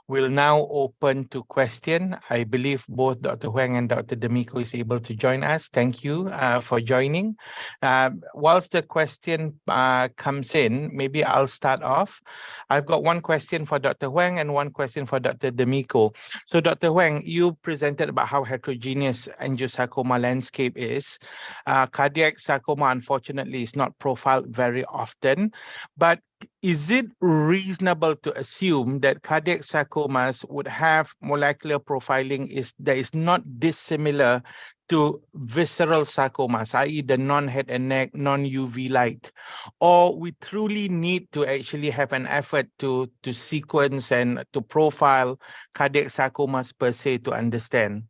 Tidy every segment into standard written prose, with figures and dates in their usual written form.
We'll now open to question. I believe both Dr. Huang and Dr. Demicco is able to join us. Thank you for joining. Whilst the question comes in, maybe I'll start off. I've got one question for Dr. Huang and one question for Dr. Demicco. So Dr. Huang, you presented about how heterogeneous angiosarcoma landscape is. Cardiac sarcoma, unfortunately, is not profiled very often, but is it reasonable to assume that cardiac sarcomas would have molecular profiling that is not dissimilar to visceral sarcomas, i.e. the non-head and neck, non-UV light? Or we truly need to actually have an effort to sequence and to profile cardiac sarcomas per se to understand?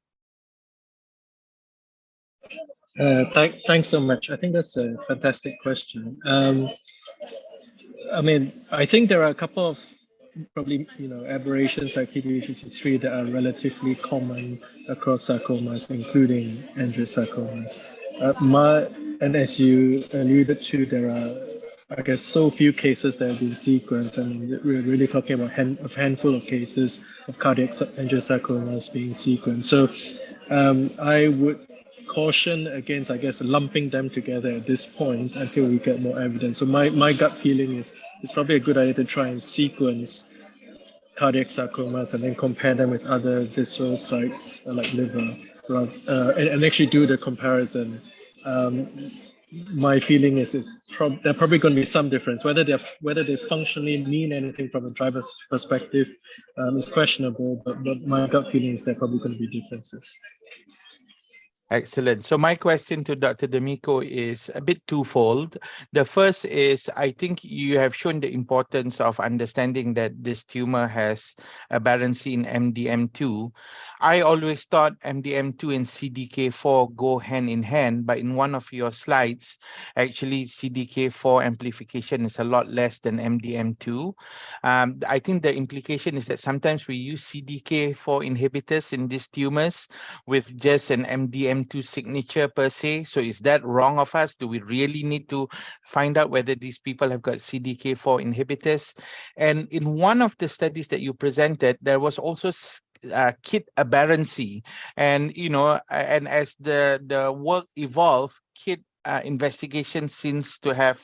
Thanks so much. I think that's a fantastic question. I mean, I think there are a couple of probably, aberrations like TTC3 that are relatively common across sarcomas, including angiosarcomas. And as you alluded to, there are, I guess, so few cases that have been sequenced. I mean, we're really talking about a handful of cases of cardiac angiosarcomas being sequenced. So I would caution against, I guess, lumping them together at this point until we get more evidence. So my gut feeling is it's probably a good idea to try and sequence cardiac sarcomas and then compare them with other visceral sites like liver, and actually do the comparison. My feeling is there are probably going to be some difference. Whether they functionally mean anything from a driver's perspective is questionable, but my gut feeling is there are probably going to be differences. Excellent. So my question to Dr. Demicco is a bit twofold. The first is, I think you have shown the importance of understanding that this tumor has aberrancy in MDM2. I always thought MDM2 and CDK4 go hand in hand, but in one of your slides, actually CDK4 amplification is a lot less than MDM2. I think the implication is that sometimes we use CDK4 inhibitors in these tumors with just an MDM2 signature per se. So is that wrong of us? Do we really need to find out whether these people have got CDK4 inhibitors? And in one of the studies that you presented, there was also KIT aberrancy, and and as the work evolved, KIT investigation seems to have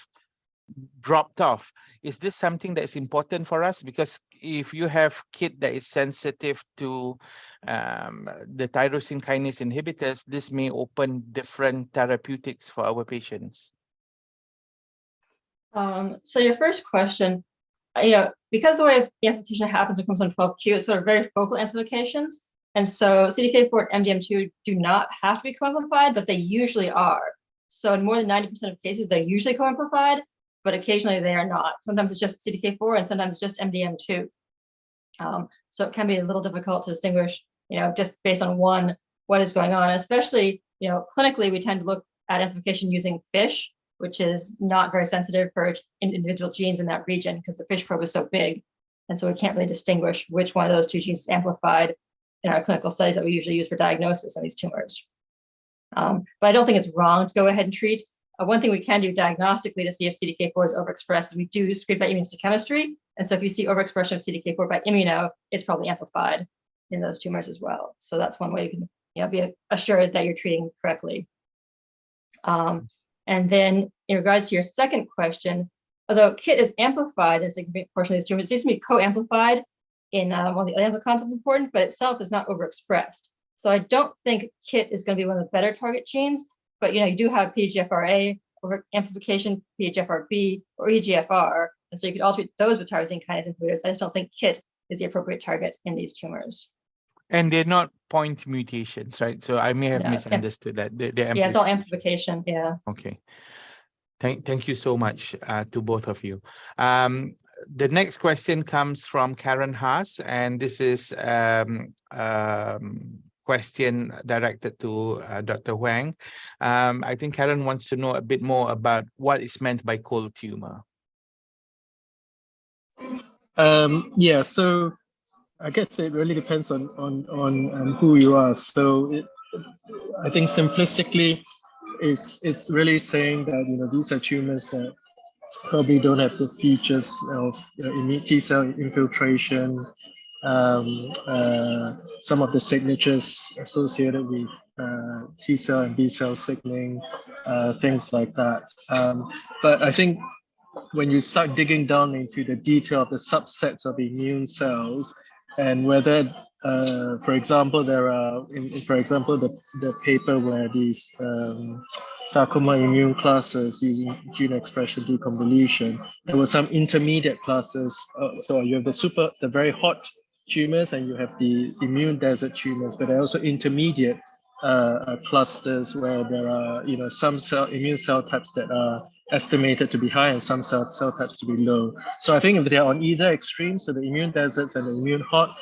dropped off. Is this something that's important for us? Because if you have KIT that is sensitive to the tyrosine kinase inhibitors, this may open different therapeutics for our patients. So your first question, because the way the amplification happens in chromosome 12q, it's sort of very focal amplifications. And so CDK4 and MDM2 do not have to be co-amplified, but they usually are. So in more than 90% of cases, they're usually co-amplified, but occasionally they are not. Sometimes it's just CDK4 and sometimes it's just MDM2. So it can be a little difficult to distinguish, just based on what is going on, especially, clinically, we tend to look at amplification using FISH, which is not very sensitive for individual genes in that region because the FISH probe is so big. And so we can't really distinguish which one of those two genes is amplified in our clinical studies that we usually use for diagnosis of these tumors. But I don't think it's wrong to go ahead and treat. One thing we can do diagnostically to see if CDK4 is overexpressed is we do screen by immunohistochemistry. And so if you see overexpression of CDK4 by immuno, it's probably amplified in those tumors as well. So that's one way you can be assured that you're treating correctly. And then in regards to your second question, although KIT is amplified in a significant portion of these tumors, it seems to be co-amplified in one of the amplicons that's important, but itself is not overexpressed. So I don't think KIT is going to be one of the better target genes, but you do have PDGFRA over amplification, PDGFRB, or EGFR, and so you could all treat those with tyrosine kinase inhibitors. I just don't think KIT is the appropriate target in these tumors. And they're not point mutations, right? So I may have misunderstood that. Yeah, it's all amplification. Yeah. Okay. Thank you so much to both of you. The next question comes from Karen Haas, and this is question directed to Dr. Huang. I think Karen wants to know a bit more about what is meant by cold tumor. Yeah, so I guess it really depends on who you are. So I think simplistically, it's really saying that these are tumors that probably don't have the features of immune T cell infiltration, some of the signatures associated with T cell and B cell signaling, things like that. But I think when you start digging down into the detail of the subsets of immune cells and whether, for example, there are, for example, the paper where these sarcoma immune classes using gene expression deconvolution, there were some intermediate classes. So you have the very hot tumors and you have the immune desert tumors, but there are also intermediate clusters where there are, some immune cell types that are estimated to be high and some cell types to be low. So I think if they're on either extreme, so the immune deserts and the immune hot,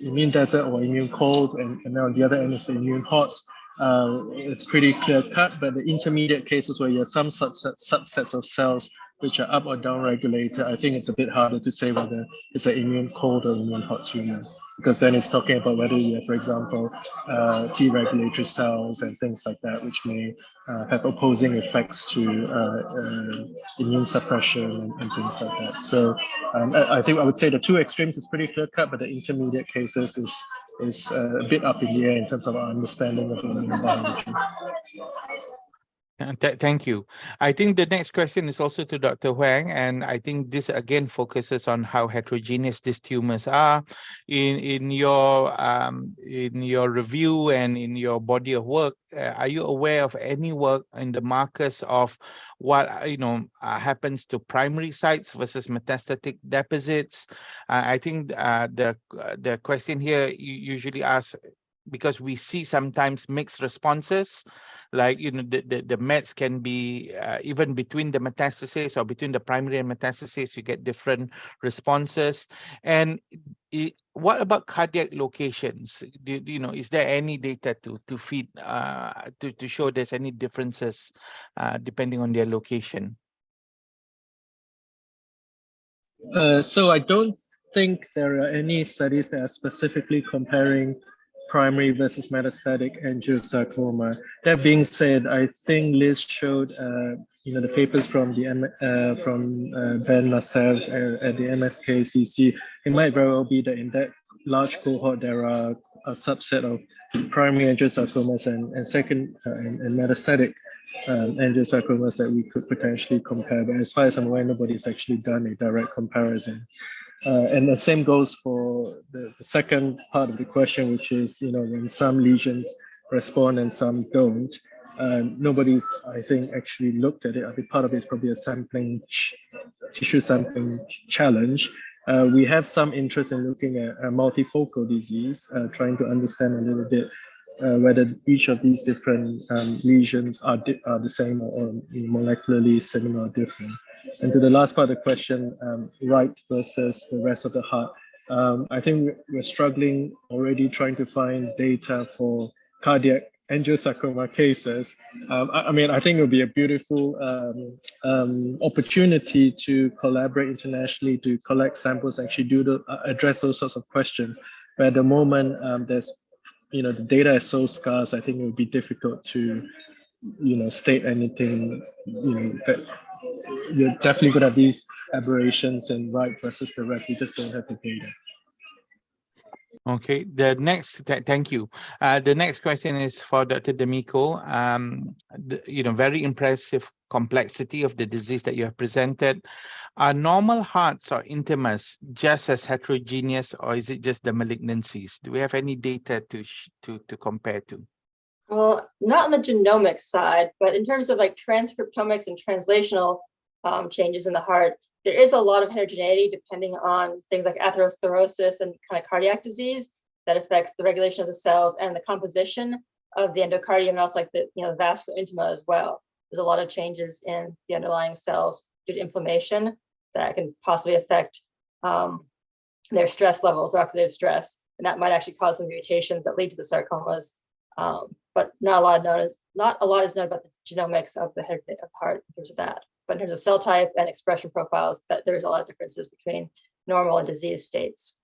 immune desert or immune cold, and then on the other end is the immune hot, it's pretty clear cut. But the intermediate cases where you have some subsets of cells which are up or down regulated, I think it's a bit harder to say whether it's an immune cold or immune hot tumor, because then it's talking about whether you have, for example, T regulatory cells and things like that, which may have opposing effects to immune suppression and things like that. So I think I would say the two extremes is pretty clear cut, but the intermediate cases is a bit up in the air in terms of our understanding of immunobiology. Thank you. I think the next question is also to Dr. Huang, and I think this again focuses on how heterogeneous these tumors are. In your review and in your body of work, are you aware of any work in the markers of what happens to primary sites versus metastatic deposits? I think the question here usually asks, because we see sometimes mixed responses, like the Mets can be even between the metastases or between the primary and metastases, you get different responses. And what about cardiac locations? Is there any data to feed to show there's any differences depending on their location? So I don't think there are any studies that are specifically comparing primary versus metastatic angiosarcoma. That being said, I think Liz showed the papers from Ben Nasser at the MSKCC. It might very well be that in that large cohort there are a subset of primary angiosarcomas and second and metastatic angiosarcomas that we could potentially compare. But as far as I'm aware, nobody's actually done a direct comparison. And the same goes for the second part of the question, which is, when some lesions respond and some don't. Nobody's, I think, actually looked at it. I think part of it is probably a tissue sampling challenge. We have some interest in looking at multifocal disease, trying to understand a little bit whether each of these different lesions are the same or molecularly similar or different. And to the last part of the question, right versus the rest of the heart, I think we're struggling already trying to find data for cardiac angiosarcoma cases. I think it would be a beautiful opportunity to collaborate internationally to collect samples, actually address those sorts of questions. But at the moment, there's the data is so scarce. I think it would be difficult to state anything that you're definitely going to have these aberrations and right versus the rest. We just don't have the data. Okay, the next, thank you. The next question is for Dr. Demicco. Very impressive complexity of the disease that you have presented. Are normal hearts or intimas just as heterogeneous, or is it just the malignancies? Do we have any data to compare to? Well, not on the genomic side, but in terms of like transcriptomics and translational changes in the heart, there is a lot of heterogeneity depending on things like atherosclerosis and kind of cardiac disease that affects the regulation of the cells and the composition of the endocardium, and also like the vascular intima as well. There's a lot of changes in the underlying cells due to inflammation that can possibly affect their stress levels, oxidative stress, and that might actually cause some mutations that lead to the sarcomas. But not a lot is known about the genomics of the heart in terms of that. But in terms of cell type and expression profiles, that there's a lot of differences between normal and disease states.